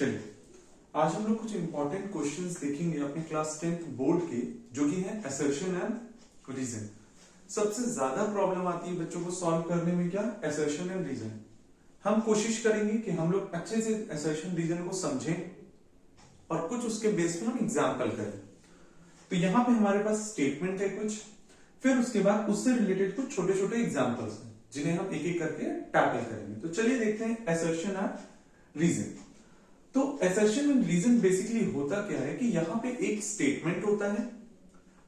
चलिए आज हम लोग कुछ इंपॉर्टेंट क्वेश्चंस देखेंगे अपने क्लास 10th बोर्ड के, जो कि है असर्शन एंड रीजन। सबसे ज्यादा प्रॉब्लम आती है बच्चों को सॉल्व करने में, क्या? Assertion and reason. हम कोशिश करेंगे कि हम लोग अच्छे से असर्शन रीजन को समझें और कुछ उसके बेस पे हम एग्जाम्पल करें। तो यहां पे हमारे पास स्टेटमेंट है कुछ, फिर उसके बाद उससे रिलेटेड कुछ छोटे छोटे एग्जाम्पल्स हैं जिन्हें हम एक एक करके टैकल करेंगे। तो चलिए देखते हैं असर्शन एंड रीजन। तो असर्शन एंड रीजन बेसिकली होता क्या है कि यहां पे एक स्टेटमेंट होता है,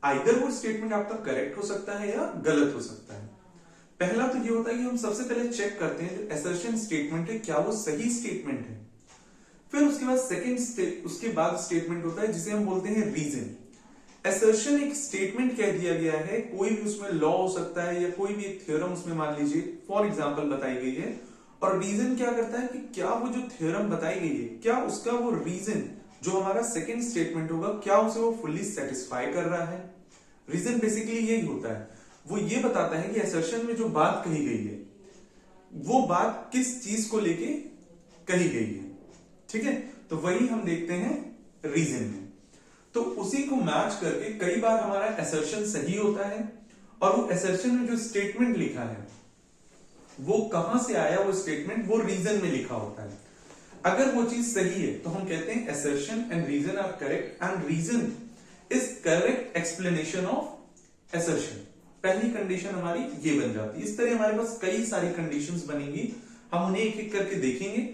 आइदर वो स्टेटमेंट आपका करेक्ट हो सकता है या गलत हो सकता है। पहला तो ये होता है कि हम सबसे पहले चेक करते हैं जो असर्शन स्टेटमेंट है क्या वो सही स्टेटमेंट है। फिर उसके बाद उसके बाद स्टेटमेंट होता है जिसे हम बोलते हैं रीजन। असर्शन एक स्टेटमेंट कह दिया गया है, कोई भी उसमें लॉ हो सकता है या कोई भी एक थ्योरम उसमें मान लीजिए फॉर एग्जांपल बताई गई है। और रीजन क्या करता है कि क्या वो जो थ्योरम बताई गई है, क्या उसका वो रीजन जो हमारा सेकंड स्टेटमेंट होगा, क्या उसे वो फुल्ली सेटिस्फाई कर रहा है। रीजन बेसिकली यही होता है, वो ये बताता है कि असर्शन में जो बात कही गई है वो बात किस चीज को लेके कही गई है। ठीक है, तो वही हम देखते हैं रीजन में। तो उसी को मैच करके कई बार हमारा असर्शन सही होता है और वो असर्शन में जो स्टेटमेंट लिखा है वो कहां से आया, वो स्टेटमेंट वो रीजन में लिखा होता है। अगर वो चीज सही है तो हम कहते हैं assertion and reason are correct and reason is correct explanation of assertion. पहली कंडीशन हमारी ये बन जाती है। इस तरह हमारे पास कई सारी कंडीशंस बनेंगी, हम उन्हें एक एक करके देखेंगे।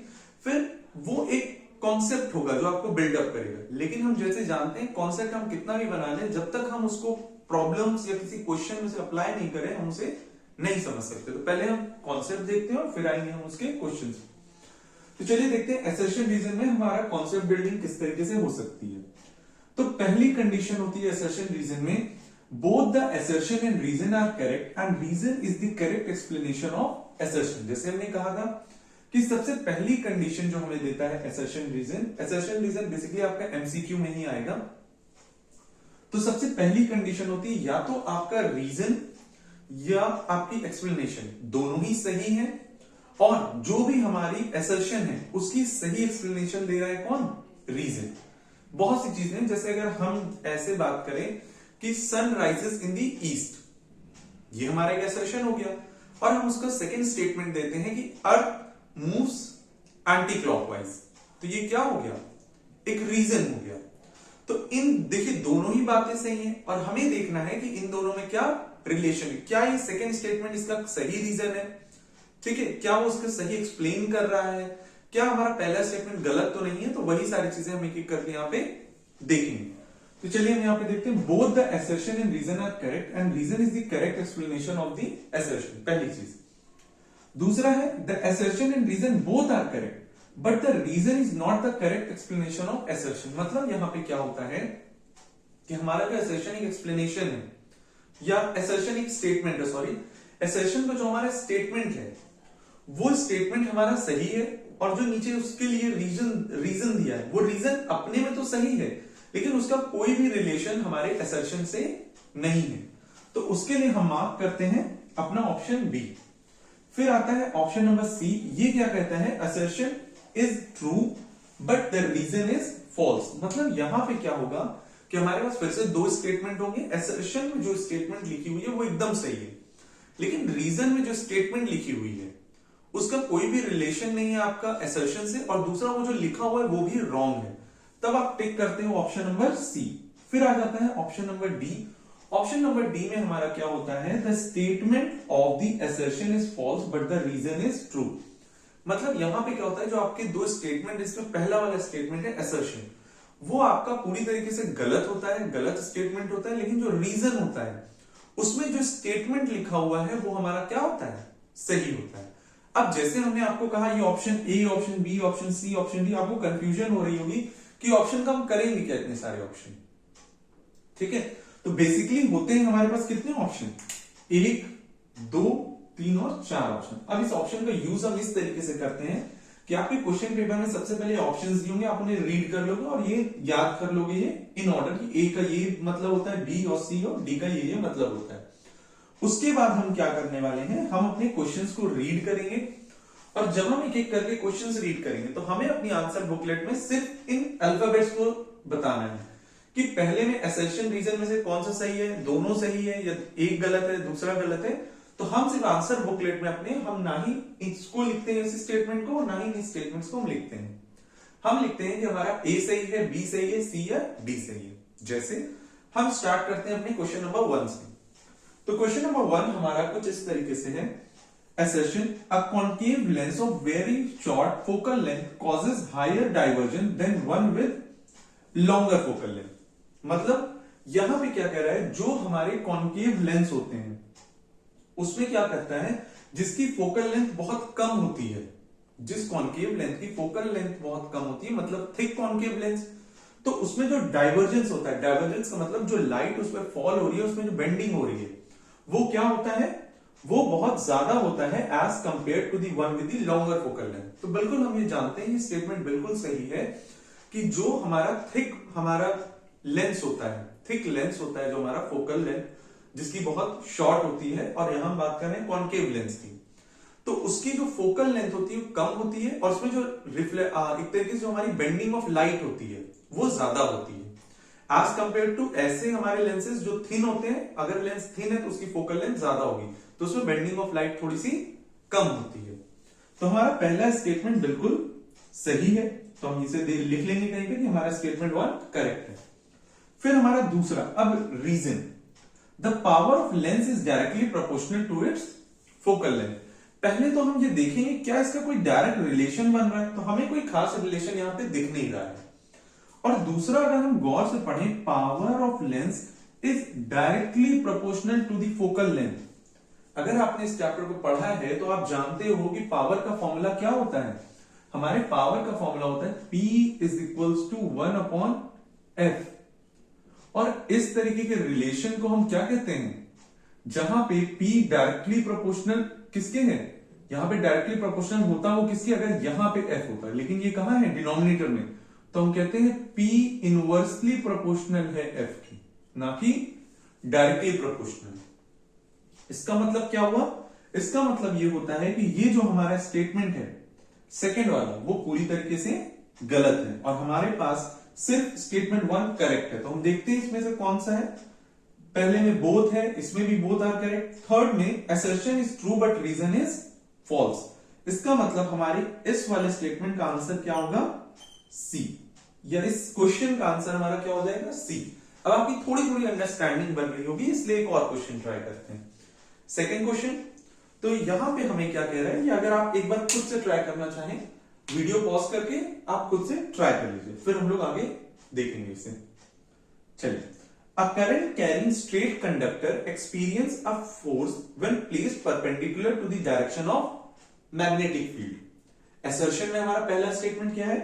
फिर वो एक कॉन्सेप्ट होगा जो आपको बिल्डअप करेगा। लेकिन हम जैसे जानते हैं कॉन्सेप्ट हम कितना भी बना लें, जब तक हम उसको प्रॉब्लम्स या किसी क्वेश्चन में से अप्लाई नहीं करें हम उसे नहीं समझ सकते। तो पहले हम कॉन्सेप्ट देखते हैं और फिर आएंगे हम उसके क्वेश्चन। तो चलिए देखते हैं असर्शन रीजन में हमारा कॉन्सेप्ट बिल्डिंग किस तरीके से हो सकती है। तो पहली कंडीशन होती है असर्शन रीजन में, both the assertion and reason are correct and reason is the correct explanation of assertion. जैसे हमने कहा था कि सबसे पहली कंडीशन जो हमें देता है असर्शन रीजन बेसिकली आपका एमसीक्यू में ही आएगा। तो सबसे पहली कंडीशन होती है या तो आपका रीजन या आपकी एक्सप्लेनेशन दोनों ही सही है, और जो भी हमारी असर्शन है उसकी सही एक्सप्लेनेशन दे रहा है कौन? रीजन। बहुत सी चीजें, जैसे अगर हम ऐसे बात करें कि sun rises in the east, ये हमारा एक असर्शन हो गया, और हम उसका सेकंड स्टेटमेंट देते हैं कि अर्थ मूव्स एंटी क्लॉकवाइज। तो ये क्या हो गया? एक रीजन हो गया। तो इन देखिए दोनों ही बातें सही हैं और हमें देखना है कि इन दोनों में क्या रिलेशन है। क्या ये सेकंड स्टेटमेंट इसका सही रीजन है? ठीक है, क्या वो उसका सही एक्सप्लेन कर रहा है? क्या हमारा पहला स्टेटमेंट गलत तो नहीं है? तो वही सारी चीजें हम एक एक करके यहाँ पे देखेंगे। तो चलिए हम यहाँ पे देखते हैं both the assertion and reason are correct and reason is the correct explanation of the assertion, पहली चीज। दूसरा है the assertion and reason both are correct but the reason is not the correct explanation of assertion. मतलब यहां पे क्या होता है कि हमारा जो असर्शन एक एक्सप्लेनेशन है या असर्शन एक स्टेटमेंट है, सॉरी, असर्शन का जो हमारा स्टेटमेंट है वो स्टेटमेंट हमारा सही है, और जो नीचे उसके लिए रीजन दिया है वो रीजन अपने में तो सही है लेकिन उसका कोई भी रिलेशन हमारे असर्शन से नहीं है। तो उसके लिए हम मार्क करते हैं अपना ऑप्शन बी। फिर आता है ऑप्शन नंबर सी। ये क्या कहता है? Assertion is true but the reason is false. मतलब यहां पे क्या होगा कि हमारे पास फिर से दो स्टेटमेंट होंगे। असर्शन में जो स्टेटमेंट लिखी हुई है वो एकदम सही है, लेकिन रीजन में जो स्टेटमेंट लिखी हुई है उसका कोई भी रिलेशन नहीं है आपका असर्शन से, और दूसरा वो जो लिखा हुआ है वो भी रॉन्ग है। तब आप टिक करते हो ऑप्शन नंबर सी। फिर आ जाता है option number D. Option number D में हमारा क्या होता है? The statement of the assertion is false but the reason is true. मतलब यहां पे क्या होता है, जो आपके दो स्टेटमेंट, इसमें पहला वाला स्टेटमेंट है असर्शन, वो आपका पूरी तरीके से गलत होता है, गलत स्टेटमेंट होता है, लेकिन जो रीजन होता है उसमें जो स्टेटमेंट लिखा हुआ है वो हमारा क्या होता है? सही होता है। अब जैसे हमने आपको कहा ये option A, option B, option C, option D, आपको कंफ्यूजन हो रही होगी कि ऑप्शन का हम करेंगे क्या इतने सारे ऑप्शन। ठीक है, तो बेसिकली होते हैं हमारे पास कितने ऑप्शन? 1, 2, 3 और 4 ऑप्शन। अब इस ऑप्शन का यूज हम इस तरीके से करते हैं कि आपके क्वेश्चन पेपर में सबसे पहले ऑप्शंस दिए होंगे, आप उन्हें रीड कर लोगे और ये याद कर लोगे ये इन ऑर्डर कि ए का ये मतलब होता है, बी और सी, और डी का ये मतलब होता है। उसके बाद हम क्या करने वाले हैं, हम अपने क्वेश्चंस को रीड करेंगे और जब हम एक एक करके क्वेश्चंस रीड करेंगे तो हमें अपनी आंसर बुकलेट में सिर्फ इन अल्फाबेट्स को बताना है कि पहले में असर्शन रीजन में से कौन सा सही है, दोनों सही है या एक गलत है दूसरा गलत है। तो हम सिर्फ आंसर बुकलेट में अपने हम ना ही इसको लिखते हैं इस स्टेटमेंट को, ना ही इन स्टेटमेंट्स को हम लिखते हैं। हम लिखते हैं कि हमारा ए सही है, बी सही है, सी या डी सही है। जैसे हम स्टार्ट करते हैं अपने क्वेश्चन नंबर 1 से। तो क्वेश्चन नंबर 1 हमारा कुछ इस तरीके से है, assertion a concave lens of very short focal length causes higher divergence than one with longer focal length। मतलब यहां पे क्या कह रहा है, जो हमारे कॉन्केव लेंस होते हैं उसमें क्या करता है, जिसकी फोकल लेंथ बहुत कम होती है, जिस कॉन्केव लेंथ की फोकल लेंथ बहुत कम होती है, मतलब थिक कॉन्केव लेंस, तो उसमें जो डाइवर्जेंस होता है, डाइवर्जेंस का मतलब जो लाइट उसमें फॉल हो रही है, उसमें जो बेंडिंग हो रही है, वो क्या होता है, वो बहुत ज्यादा होता है as compared to the one with the longer focal length. तो बिल्कुल हम ये जानते हैं, ये स्टेटमेंट बिल्कुल सही है कि जो हमारा थिक हमारा लेंस होता है, थिक लेंस होता है जो हमारा फोकल लेंथ, जिसकी बहुत शॉर्ट होती है, और यहां हम बात कर रहे हैं कॉन्केव लेंस की, तो उसकी जो फोकल लेंथ होती है वो कम होती है, और उसमें जो एक तरीके से जो हमारी बेंडिंग ऑफ लाइट होती है वो ज्यादा होती है एज कंपेयर टू ऐसे हमारे लेंसेज जो थिन होते हैं। अगर लेंस थिन है तो उसकी फोकल लेंथ ज्यादा होगी, तो उसमें बेंडिंग ऑफ लाइट थोड़ी सी कम होती है। तो हमारा पहला स्टेटमेंट बिल्कुल सही है, तो हम इसे लिख लेंगे कहीं पे कि हमारा स्टेटमेंट 1 करेक्ट है। फिर हमारा दूसरा, अब reason, the power of lens is directly proportional to its focal length. पहले तो हम ये देखेंगे क्या इसका कोई डायरेक्ट रिलेशन बन रहा है, तो हमें कोई खास रिलेशन यहां पे दिख नहीं रहा है। और दूसरा, अगर हम गौर से पढ़ें, power of lens is directly proportional to the focal length. अगर आपने इस चैप्टर को पढ़ा है तो आप जानते हो कि पावर का फॉर्मूला क्या होता है। हमारे पावर का फॉर्मूला होता है P is equals to 1/f। और इस तरीके के रिलेशन को हम क्या कहते हैं, जहां पे P डायरेक्टली प्रोपोर्शनल किसके है, यहां पे डायरेक्टली प्रोपोर्शनल होता वो किसके, अगर यहां पे f होता है, लेकिन ये कहां है, डिनोमिनेटर में, तो हम कहते हैं P इनवर्सली प्रोपोर्शनल है f की, ना कि डायरेक्टली प्रोपोर्शनल। इसका मतलब क्या हुआ, इसका मतलब ये होता है कि ये जो हमारा स्टेटमेंट है सेकंड वाला, वो पूरी तरीके से गलत है, और हमारे पास सिर्फ स्टेटमेंट 1 करेक्ट है। तो हम देखते हैं इसमें से कौन सा है। पहले में बोथ है, इसमें भी बोथ आर करेक्ट। थर्ड में assertion is true but reason is false. इसका मतलब हमारी इस वाले स्टेटमेंट का आंसर क्या होगा, सी, या इस क्वेश्चन का आंसर हमारा क्या हो जाएगा, सी। अब आपकी थोड़ी थोड़ी अंडरस्टैंडिंग बन रही होगी, इसलिए एक और क्वेश्चन ट्राई करते हैं। सेकेंड क्वेश्चन, तो यहां पे हमें क्या कह रहा है, कि अगर आप एक बार खुद से ट्राई करना चाहें, वीडियो पॉज करके आप खुद से ट्राई कर लीजिए, फिर हम लोग आगे देखेंगे इसे। चलिए, a current carrying straight conductor experience a force when placed perpendicular to the direction of magnetic field. Assertion में हमारा पहला स्टेटमेंट क्या है,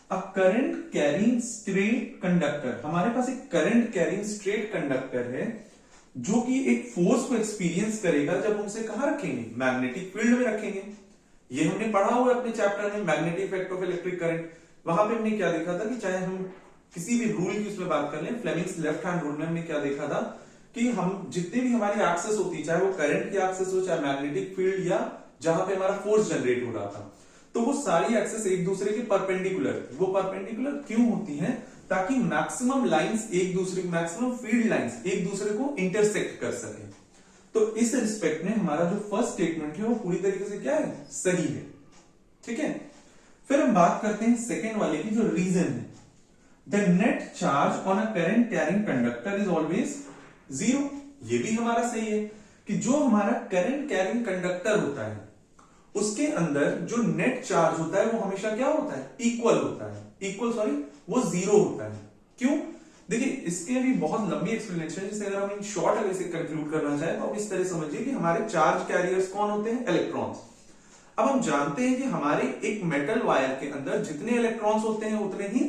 a current carrying straight conductor, हमारे पास एक करंट कैरिंग स्ट्रेट कंडक्टर है जो कि एक फोर्स को एक्सपीरियंस करेगा जब हम उसे कहां रखेंगे, मैग्नेटिक फील्ड में रखेंगे। ये हमने पढ़ा हुआ है अपने चैप्टर में, magnetic effect of electric current. वहां पे हमने क्या देखा था कि चाहे हम किसी भी रूल की उसमें बात कर लें, फ्लेमिंग्स लेफ्ट हैंड रूल में हमने क्या देखा था कि हम जितने भी हमारी एक्सेस होती है, चाहे वो करंट की एक्सेस हो, चाहे मैग्नेटिक फील्ड, या जहां पे हमारा फोर्स जनरेट हो रहा था, तो वो सारी एक्सेस एक दूसरे के परपेंडिकुलर थी। वो परपेंडिकुलर क्यों होती है, ताकि मैक्सिमम लाइंस एक दूसरे, मैक्सिमम फील्ड लाइंस एक दूसरे को इंटरसेक्ट कर सके। तो इस रिस्पेक्ट में हमारा जो फर्स्ट स्टेटमेंट है वो पूरी तरीके से क्या है, सही है। ठीक है, फिर हम बात करते हैं सेकेंड वाले की, जो रीजन है, the net charge on a current carrying conductor is always 0। ये भी हमारा सही है कि जो हमारा करंट कैरिंग कंडक्टर होता है उसके अंदर जो नेट चार्ज होता है वो हमेशा क्या होता है, इक्वल होता है, वो 0 होता है। क्यों, देखिए इसके भी बहुत लंबी एक्सप्लेनेशन है, जैसे अगर हम इन शॉर्ट अगर इसे कंक्लूड करना चाहें तो आप इस तरह समझिए कि हमारे चार्ज कैरियर्स कौन होते हैं, इलेक्ट्रॉन्स। अब हम जानते हैं कि हमारे एक मेटल वायर के अंदर जितने इलेक्ट्रॉन्स होते हैं उतने ही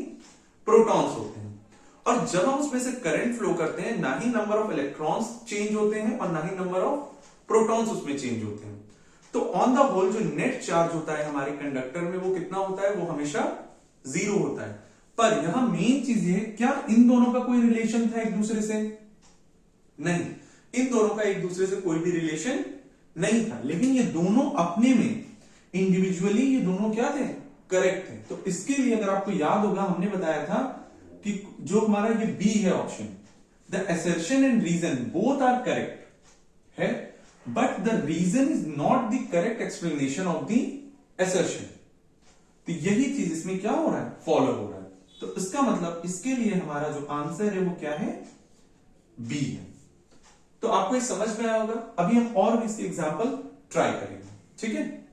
प्रोटॉन्स होते हैं, और जब हम उसमें से करंट फ्लो करते हैं, ना ही नंबर ऑफ इलेक्ट्रॉन्स चेंज होते हैं और ना ही नंबर ऑफ प्रोटॉन्स उसमें चेंज होते हैं। तो ऑन द होल जो नेट चार्ज होता है हमारे कंडक्टर में वो कितना होता है, वो हमेशा 0 होता है। पर यहां मेन चीज ये, क्या इन दोनों का कोई रिलेशन था एक दूसरे से, नहीं, इन दोनों का एक दूसरे से कोई भी रिलेशन नहीं था, लेकिन ये दोनों अपने में इंडिविजुअली ये दोनों क्या थे, करेक्ट थे। तो इसके लिए अगर आपको याद होगा हमने बताया था कि जो हमारा ये बी है option, the assertion and reason both are correct है, but the reason is not the correct explanation of the assertion. तो यही चीज इसमें क्या हो रहा है, फॉलो हो रहा है। तो इसका मतलब इसके लिए हमारा जो आंसर है वो क्या है, बी है। तो आपको ये समझ में आया होगा। अभी हम और भी इसके एग्जाम्पल ट्राई करेंगे, ठीक है।